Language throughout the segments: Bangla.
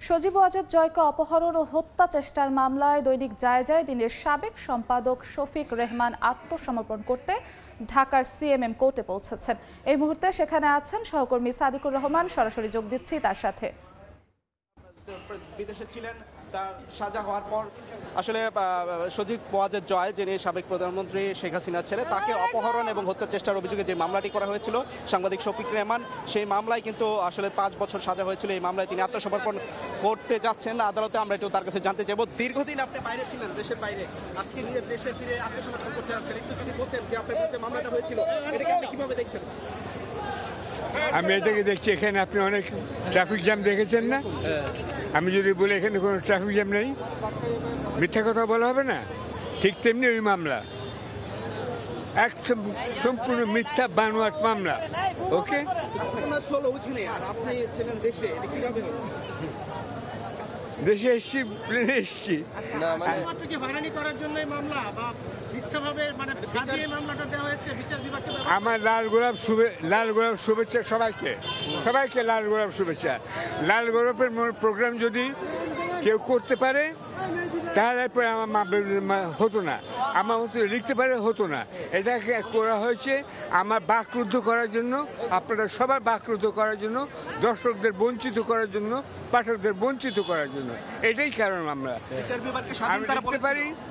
সজীব ওয়াজেদ জয়কে অপহরণ ও হত্যা চেষ্টার মামলায় দৈনিক জায়জায় দিনের সাবেক সম্পাদক শফিক রেহমান আত্মসমর্পণ করতে ঢাকার সিএমএম কোর্টে পৌঁছেছেন। এই মুহূর্তে সেখানে আছেন সহকর্মী সাদিকুর রহমান। সরাসরি যোগ দিচ্ছি তার সাথে। বিদেশে ছিলেন, তার সাজা হওয়ার পর আসলে সজীব ওয়াজেদ জয়, যিনি সাবেক প্রধানমন্ত্রী শেখ হাসিনার ছেলে, তাকে অপহরণ এবং হত্যা চেষ্টার অভিযোগে যে মামলাটি করা হয়েছিল সাংবাদিক শফিক রেহমান, সেই মামলায় কিন্তু আসলে 5 বছর সাজা হয়েছিল। এই মামলায় তিনি আত্মসমর্পণ করতে যাচ্ছেন আদালতে। আমরা একটু তার কাছে জানতে চাইব, দীর্ঘদিন আপনি বাইরে ছিলেন, দেশের বাইরে, আজকে নিজের দেশে ফিরে আত্মসমর্পণ করতে যাচ্ছেন, একটু যদি বলতেন যে আপনার বিরুদ্ধে মামলাটা হয়েছিল এটাকে আপনি কিভাবে দেখছেন? আমি এটাকে দেখছি, এখানে আপনি অনেক ট্রাফিক জ্যাম দেখেছেন না? আমি যদি বলি এখানে কোনো ট্রাফিক জ্যাম নেই, মিথ্যা কথা বলা হবে না। ঠিক তেমনি ওই মামলা এক সম্পূর্ণ মিথ্যা বানোয়াট মামলা। ওকে, দেশে এসছি, প্লেনে এসছি। আমার লাল গোলাপ শুভেচ্ছা সবাইকে, লাল গোলাপ শুভেচ্ছা। লাল গোলাপের প্রোগ্রাম যদি কেউ করতে পারে তাহলে পরে আমার হতো না, আমার হতো লিখতে পারে, হতো না। এটাকে করা হয়েছে আমার বাকরুদ্ধ করার জন্য, আপনারা সবার বাকরুদ্ধ করার জন্য, দর্শকদের বঞ্চিত করার জন্য, পাঠকদের বঞ্চিত করার জন্য। এটাই কারণ আমরা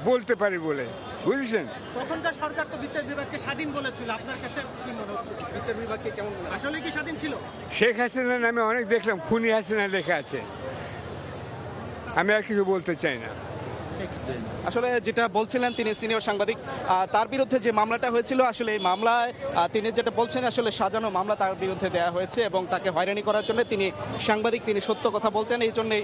বলতে পারি বলে, বুঝেছেন? তখনকার সরকার তো বিচার বিভাগকে স্বাধীন বলেছিল, আপনার কাছে কি মনে হচ্ছে বিচার বিভাগকে কেমন আসলে কি স্বাধীন ছিল? শেখ হাসিনার নামে অনেক দেখলাম খুনি হাসিনা লেখা আছে, আমি আর কিছু বলতে চাই না। আসলে যেটা বলছিলেন তিনি সিনিয়র সাংবাদিক, তার বিরুদ্ধে যে মামলাটা হয়েছিল, আসলে এই মামলায় তিনি যেটা বলছেন আসলে সাজানো মামলা তার বিরুদ্ধে দেওয়া হয়েছে এবং তাকে হয়রানি করার জন্য তিনি সাংবাদিক, তিনি সত্য কথা বলতেন, এই জন্যই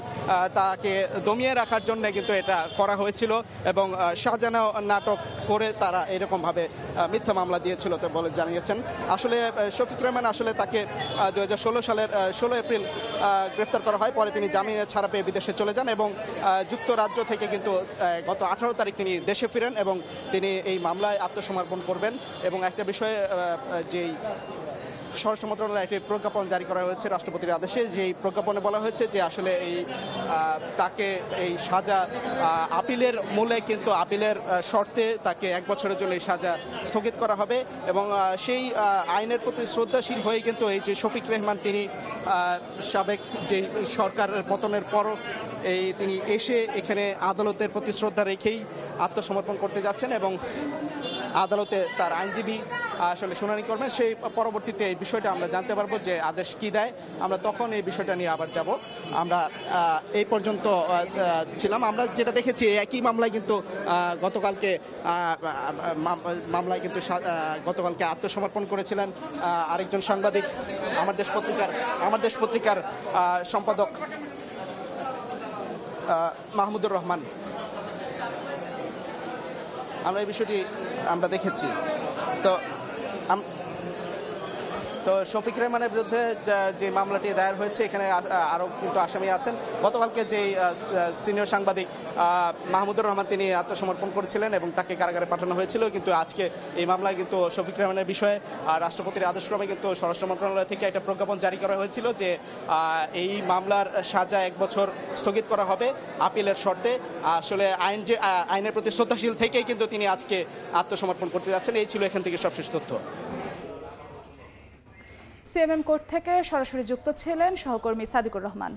তাকে দমিয়ে রাখার জন্য কিন্তু এটা করা হয়েছিল এবং সাজানো নাটক করে তারা এরকমভাবে মিথ্যা মামলা দিয়েছিল তো বলে জানিয়েছেন। আসলে শফিক রহমান আসলে তাকে 2016 সালের 16 এপ্রিল গ্রেফতার করা হয়, পরে তিনি জামিনে ছাড়া পেয়ে বিদেশে চলে যান এবং যুক্তরাজ্য থেকে কিন্তু গত 18 তারিখ তিনি দেশে ফিরেন এবং তিনি এই মামলায় আত্মসমর্পণ করবেন। এবং একটা বিষয়ে যেই স্বরাষ্ট্র মন্ত্রণালয়ে একটি প্রজ্ঞাপন জারি করা হয়েছে রাষ্ট্রপতির আদেশে, যেই প্রজ্ঞাপনে বলা হয়েছে যে আসলে এই তাকে এই সাজা আপিলের মূলে কিন্তু আপিলের শর্তে তাকে 1 বছরের জন্য এই সাজা স্থগিত করা হবে এবং সেই আইনের প্রতি শ্রদ্ধাশীল হয়ে কিন্তু এই যে শফিক রেহমান, তিনি সাবেক যে সরকারের পতনের পর তিনি এসে এখানে আদালতের প্রতি শ্রদ্ধা রেখেই আত্মসমর্পণ করতে যাচ্ছেন এবং আদালতে তার আইনজীবী আসলে শুনানি করবেন। সেই পরবর্তীতে এই বিষয়টা আমরা জানতে পারবো যে আদেশ কি দেয়, আমরা তখন এই বিষয়টা নিয়ে আবার যাব। আমরা এই পর্যন্ত ছিলাম, আমরা যেটা দেখেছি একই মামলায় কিন্তু গতকালকে আত্মসমর্পণ করেছিলেন আরেকজন সাংবাদিক, আমার দেশ পত্রিকার সম্পাদক মাহমুদুর রহমান। আমরা এই বিষয়টি আমরা দেখেছি। তো শফিক রেহমানের বিরুদ্ধে যে মামলাটি দায়ের হয়েছে, এখানে আরও কিন্তু আসামি আছেন। গতকালকে যে সিনিয়র সাংবাদিক মাহমুদুর রহমান, তিনি আত্মসমর্পণ করেছিলেন এবং তাকে কারাগারে পাঠানো হয়েছিল, কিন্তু আজকে এই মামলায় কিন্তু শফিক রেহমানের বিষয়ে রাষ্ট্রপতির আদেশক্রমে কিন্তু স্বরাষ্ট্র মন্ত্রণালয় থেকে একটা প্রজ্ঞাপন জারি করা হয়েছিল যে এই মামলার সাজা 1 বছর স্থগিত করা হবে আপিলের শর্তে। আসলে আইনের প্রতি শ্রদ্ধাশীল থেকেই কিন্তু তিনি আজকে আত্মসমর্পণ করতে যাচ্ছেন। এই ছিল এখান থেকে সবশেষ তথ্য। সিএমএম কোর্ট থেকে সরাসরি যুক্ত ছিলেন সহকর্মী সাদিকুর রহমান।